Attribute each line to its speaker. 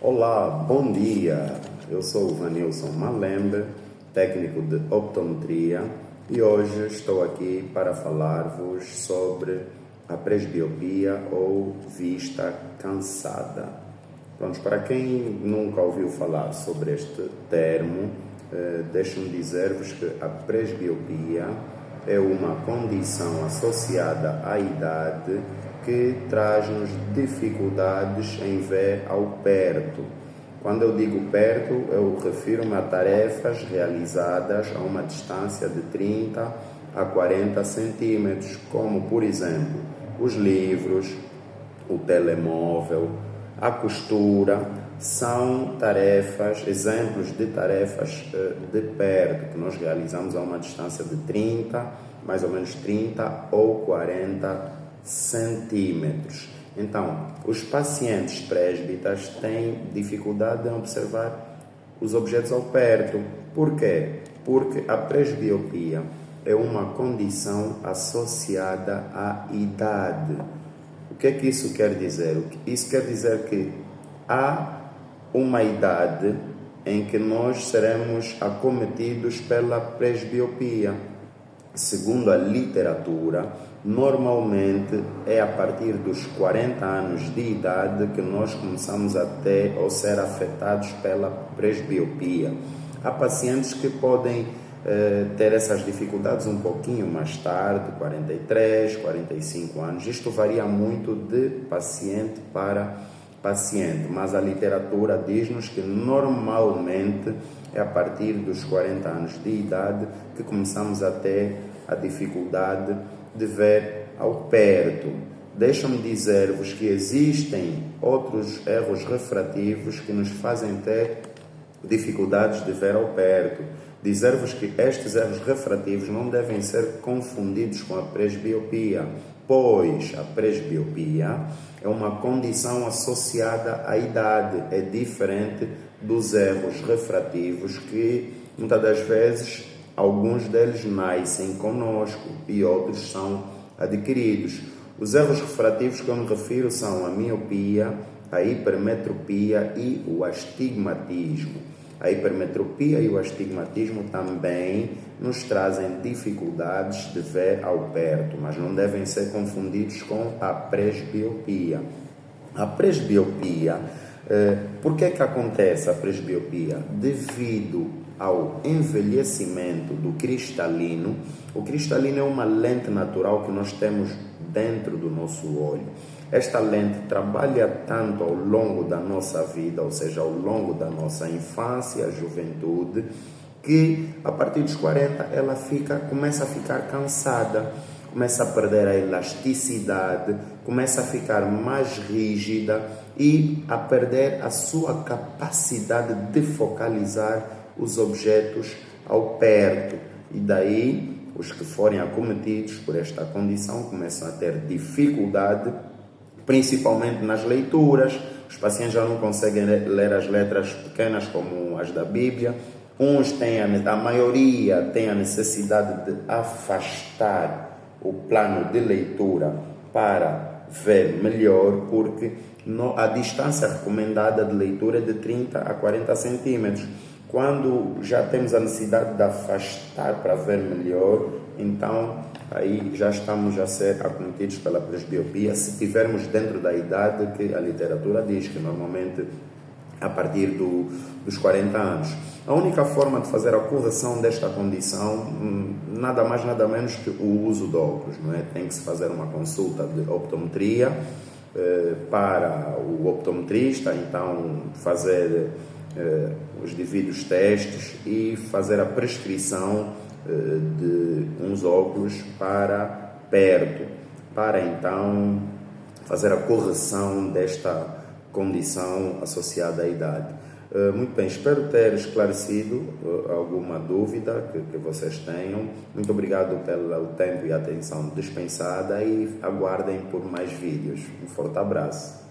Speaker 1: Olá, bom dia. Eu sou o Vanilson Malembe, técnico de optometria, e hoje estou aqui para falar-vos sobre a presbiopia ou vista cansada. Pronto, para quem nunca ouviu falar sobre este termo, deixe-me dizer-vos que a presbiopia é uma condição associada à idade que traz-nos dificuldades em ver ao perto. Quando eu digo perto, eu refiro-me a tarefas realizadas a uma distância de 30 a 40 centímetros, como, por exemplo, os livros, o telemóvel, a costura. São tarefas, exemplos de tarefas de perto, que nós realizamos a uma distância de 30, mais ou menos 30 ou 40 centímetros. Então, os pacientes presbítas têm dificuldade em observar os objetos ao perto. Por quê? Porque a presbiopia é uma condição associada à idade. O que é que isso quer dizer? Isso quer dizer que há uma idade em que nós seremos acometidos pela presbiopia. Segundo a literatura, normalmente é a partir dos 40 anos de idade que nós começamos a ter ou ser afetados pela presbiopia. Há pacientes que podem ter essas dificuldades um pouquinho mais tarde, 43, 45 anos. Isto varia muito de paciente para paciente, mas a literatura diz-nos que normalmente é a partir dos 40 anos de idade que começamos a ter a dificuldade de ver ao perto. Deixa-me dizer-vos que existem outros erros refrativos que nos fazem ter dificuldades de ver ao perto. Dizer-vos que estes erros refrativos não devem ser confundidos com a presbiopia, pois a presbiopia é uma condição associada à idade, é diferente dos erros refrativos que muitas das vezes alguns deles nascem conosco e outros são adquiridos. Os erros refrativos que eu me refiro são a miopia, a hipermetropia e o astigmatismo. A hipermetropia e o astigmatismo também nos trazem dificuldades de ver ao perto, mas não devem ser confundidos com a presbiopia. A presbiopia, por que acontece a presbiopia? Devido ao envelhecimento do cristalino. O cristalino é uma lente natural que nós temos dentro do nosso olho. Esta lente trabalha tanto ao longo da nossa vida, ou seja, ao longo da nossa infância, juventude, que a partir dos 40 ela começa a ficar cansada, começa a perder a elasticidade, começa a ficar mais rígida e a perder a sua capacidade de focalizar os objetos ao perto. E daí, os que forem acometidos por esta condição começam a ter dificuldade, principalmente nas leituras. Os pacientes já não conseguem ler as letras pequenas como as da Bíblia. Uns têm, a maioria tem a necessidade de afastar o plano de leitura para ver melhor, porque a distância recomendada de leitura é de 30 a 40 centímetros. Quando já temos a necessidade de afastar para ver melhor, então aí já estamos a ser acometidos pela presbiopia, se estivermos dentro da idade que a literatura diz, que normalmente a partir dos 40 anos. A única forma de fazer a correção desta condição, nada mais nada menos que o uso de óculos, não é? Tem que se fazer uma consulta de optometria para o optometrista, então fazer os devidos testes e fazer a prescrição de uns óculos para perto, para então fazer a correção desta condição associada à idade. Muito bem, espero ter esclarecido alguma dúvida que vocês tenham. Muito obrigado pelo tempo e atenção dispensada e aguardem por mais vídeos. Um forte abraço.